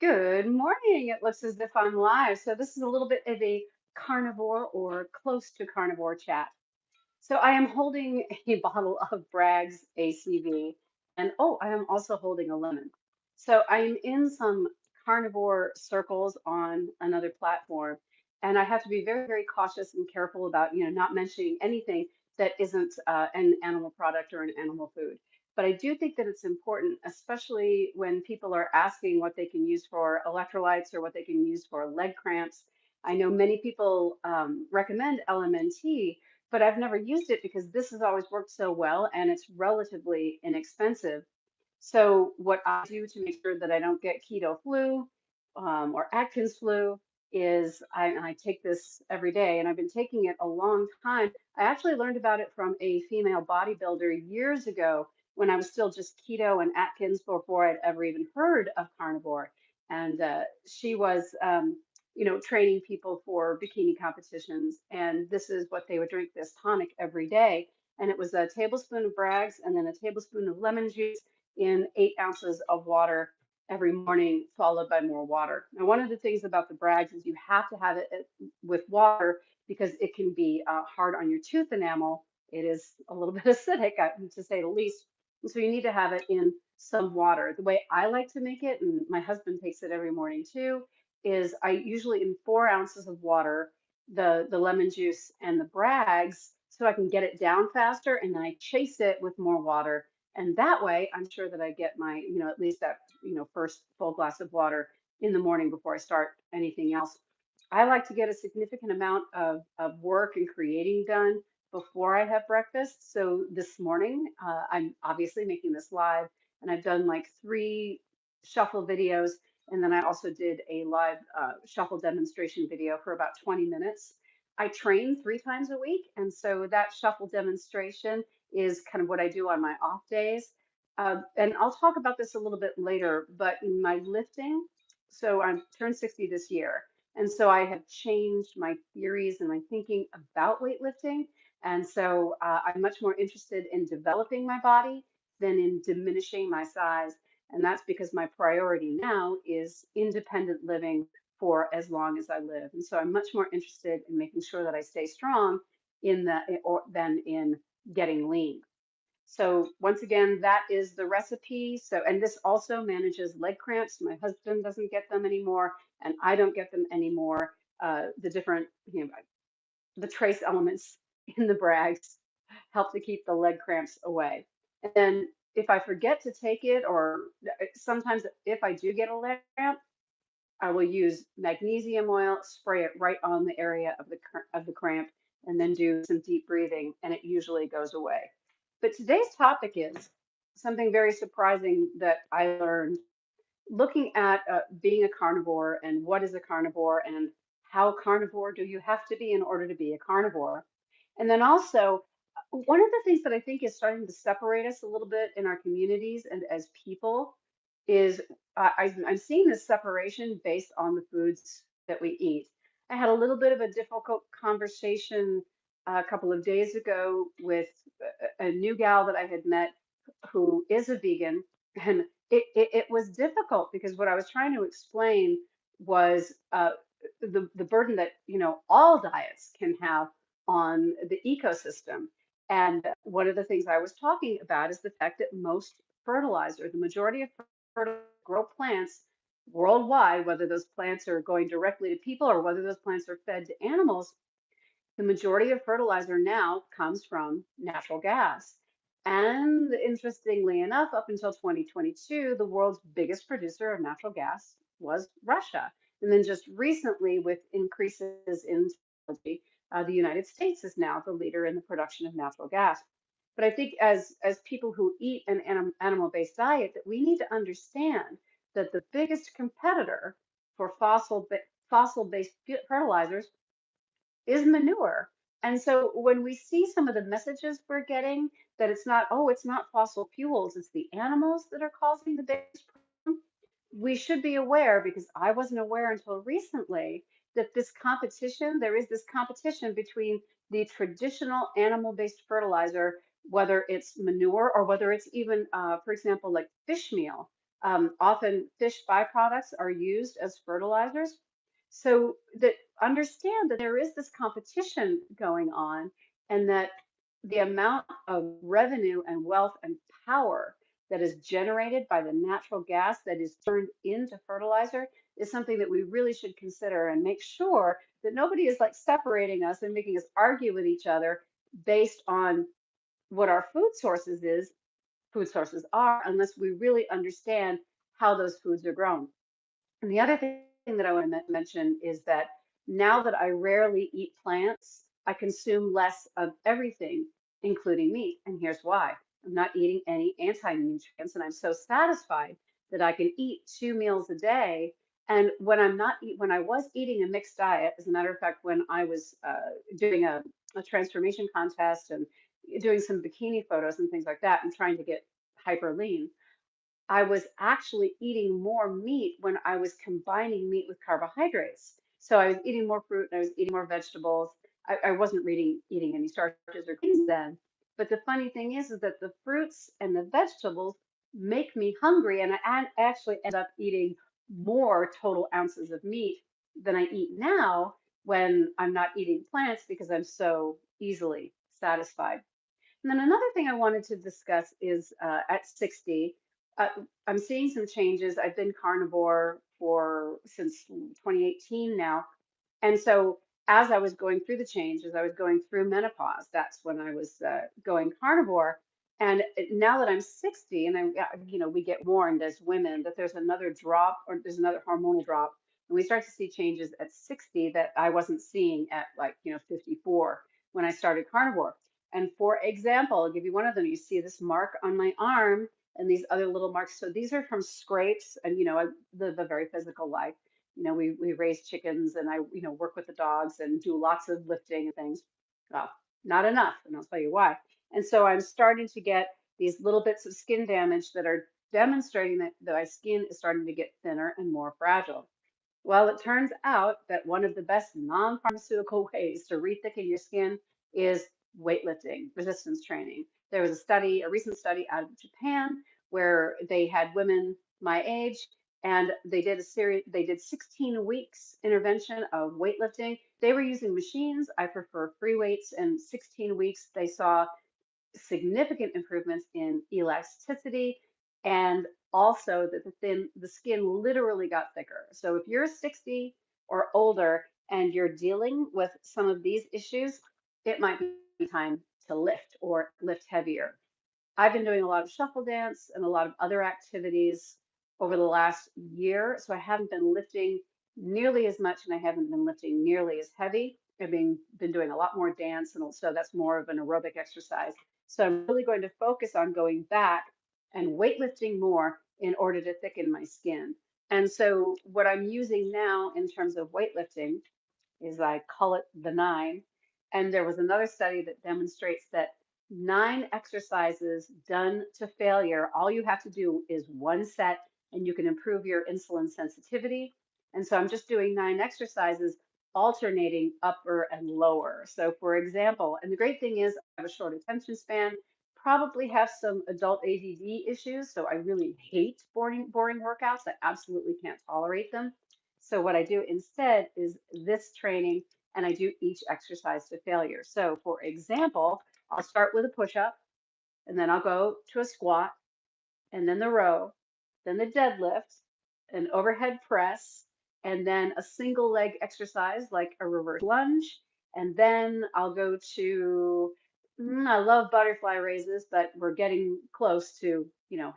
Good morning. It looks as if I'm live. So this is a little bit of a carnivore or close to carnivore chat. So I am holding a bottle of Bragg's ACV, and oh, I am also holding a lemon. So I am in some carnivore circles on another platform, and I have to be very, very cautious and careful about, not mentioning anything that isn't an animal product or an animal food. But I do think that it's important, especially when people are asking what they can use for electrolytes or what they can use for leg cramps. I know many people recommend LMNT, but I've never used it because this has always worked so well and it's relatively inexpensive. So what I do to make sure that I don't get keto flu or Atkins flu is I take this every day, and I've been taking it a long time. I actually learned about it from a female bodybuilder years ago when I was still just keto and Atkins before I'd ever even heard of carnivore. And she was, training people for bikini competitions, and this is what they would drink this tonic every day. And it was a tablespoon of Bragg's and then a tablespoon of lemon juice in 8 ounces of water every morning, followed by more water. Now, one of the things about the Brags is you have to have it with water because it can be hard on your tooth enamel. It is a little bit acidic, to say the least. And so you need to have it in some water. The way I like to make it, and my husband takes it every morning too, is I usually in 4 ounces of water, the lemon juice and the Brags, so I can get it down faster, and then I chase it with more water, and that way, I'm sure that I get my, at least that, first full glass of water in the morning before I start anything else. I like to get a significant amount of work and creating done before I have breakfast. So this morning, I'm obviously making this live, and I've done like 3 shuffle videos. And then I also did a live shuffle demonstration video for about 20 minutes. I train 3 times a week, and so that shuffle demonstration is kind of what I do on my off days. And I'll talk about this a little bit later, but in my lifting, so I'm turned 60 this year. And so I have changed my theories and my thinking about weightlifting. And so I'm much more interested in developing my body than in diminishing my size. And that's because my priority now is independent living for as long as I live. And so I'm much more interested in making sure that I stay strong in the or than in getting lean. So once again, that is the recipe. So, and this also manages leg cramps. My husband doesn't get them anymore, and I don't get them anymore. The different, the trace elements in the Brags help to keep the leg cramps away. And then if I forget to take it, or sometimes if I do get a leg cramp, I will use magnesium oil, spray it right on the area of the cramp, and then do some deep breathing, and it usually goes away. But today's topic is something very surprising that I learned looking at being a carnivore and what is a carnivore and how carnivore do you have to be in order to be a carnivore. And then also, one of the things that I think is starting to separate us a little bit in our communities and as people is I'm seeing this separation based on the foods that we eat. I had a little bit of a difficult conversation a couple of days ago with a new gal that I had met who is a vegan, and it was difficult because what I was trying to explain was the burden that all diets can have on the ecosystem. And one of the things I was talking about is the fact that most fertilizer, the majority of fertilizer grow plants worldwide, whether those plants are going directly to people or whether those plants are fed to animals, the majority of fertilizer now comes from natural gas. And interestingly enough, up until 2022, the world's biggest producer of natural gas was Russia. And then just recently, with increases in technology, the United States is now the leader in the production of natural gas. But I think as people who eat an animal-based diet, that we need to understand that the biggest competitor for fossil-based fertilizers is manure. And so when we see some of the messages we're getting that it's not fossil fuels, it's the animals that are causing the biggest problem, we should be aware, because I wasn't aware until recently, that there is this competition between the traditional animal-based fertilizer, whether it's manure or whether it's even, for example, like fish meal. Often fish byproducts are used as fertilizers. So that understand that there is this competition going on, and that the amount of revenue and wealth and power that is generated by the natural gas that is turned into fertilizer is something that we really should consider and make sure that nobody is like separating us and making us argue with each other based on what our food sources are, unless we really understand how those foods are grown. And the other thing that I want to mention is that now that I rarely eat plants, I consume less of everything, including meat. And here's why. I'm not eating any anti-nutrients, and I'm so satisfied that I can eat 2 meals a day. And when I was eating a mixed diet, as a matter of fact, when I was doing a transformation contest and doing some bikini photos and things like that, and trying to get hyper lean, I was actually eating more meat when I was combining meat with carbohydrates. So I was eating more fruit and I was eating more vegetables. I wasn't eating any starches or grains then. But the funny thing is that the fruits and the vegetables make me hungry, and actually end up eating more total ounces of meat than I eat now when I'm not eating plants because I'm so easily satisfied. And then another thing I wanted to discuss is at 60, uh, I'm seeing some changes. I've been carnivore for since 2018 now. And so as I was going through the change, as I was going through menopause, that's when I was going carnivore. And now that I'm 60, and we get warned as women that there's another drop, or there's another hormonal drop, and we start to see changes at 60 that I wasn't seeing at, like, 54 when I started carnivore. And for example, I'll give you one of them. You see this mark on my arm and these other little marks. So these are from scrapes, and I live a very physical life. We raise chickens, and I work with the dogs and do lots of lifting and things. Well, not enough, and I'll tell you why. And so I'm starting to get these little bits of skin damage that are demonstrating that my skin is starting to get thinner and more fragile. Well, it turns out that one of the best non-pharmaceutical ways to rethicken your skin is weightlifting, resistance training. There was a recent study out of Japan, where they had women my age, and they did 16 weeks intervention of weightlifting. They were using machines. I prefer free weights, and 16 weeks they saw significant improvements in elasticity, and also that the skin literally got thicker. So if you're 60 or older and you're dealing with some of these issues, it might be time to lift or lift heavier. I've been doing a lot of shuffle dance and a lot of other activities over the last year, so I haven't been lifting nearly as much, and I haven't been lifting nearly as heavy. I've been doing a lot more dance, and also that's more of an aerobic exercise. So I'm really going to focus on going back and weightlifting more in order to thicken my skin. And so what I'm using now in terms of weightlifting is, I call it the nine. And there was another study that demonstrates that 9 exercises done to failure, all you have to do is one set, and you can improve your insulin sensitivity. And so I'm just doing 9 exercises, alternating upper and lower. So for example, and the great thing is I have a short attention span, probably have some adult ADD issues. So I really hate boring workouts. I absolutely can't tolerate them. So what I do instead is this training, and I do each exercise to failure. So for example, I'll start with a push up, and then I'll go to a squat, and then the row, then the deadlift, an overhead press, and then a single leg exercise like a reverse lunge. And then I'll go to, I love butterfly raises, but we're getting close to,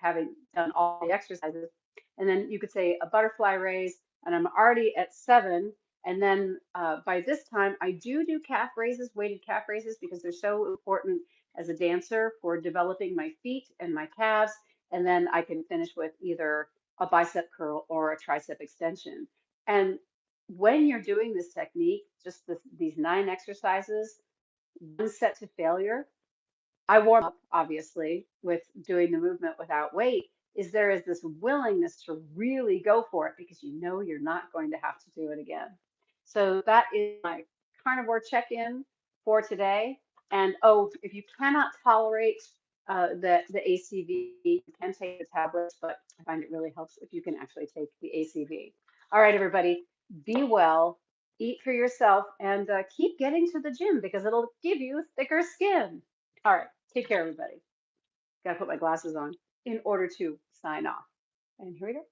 having done all the exercises. And then you could say a butterfly raise, and I'm already at 7. And then by this time, I do calf raises, weighted calf raises, because they're so important as a dancer for developing my feet and my calves. And then I can finish with either a bicep curl or a tricep extension. And when you're doing this technique, just these 9 exercises, one set to failure, I warm up obviously with doing the movement without weight. There is this willingness to really go for it because you know you're not going to have to do it again. So that is my carnivore check-in for today. And oh, if you cannot tolerate the ACV. You can take the tablets, but I find it really helps if you can actually take the ACV. All right, everybody, be well, eat for yourself, and keep getting to the gym because it'll give you thicker skin. All right, take care, everybody. Got to put my glasses on in order to sign off. And here we go.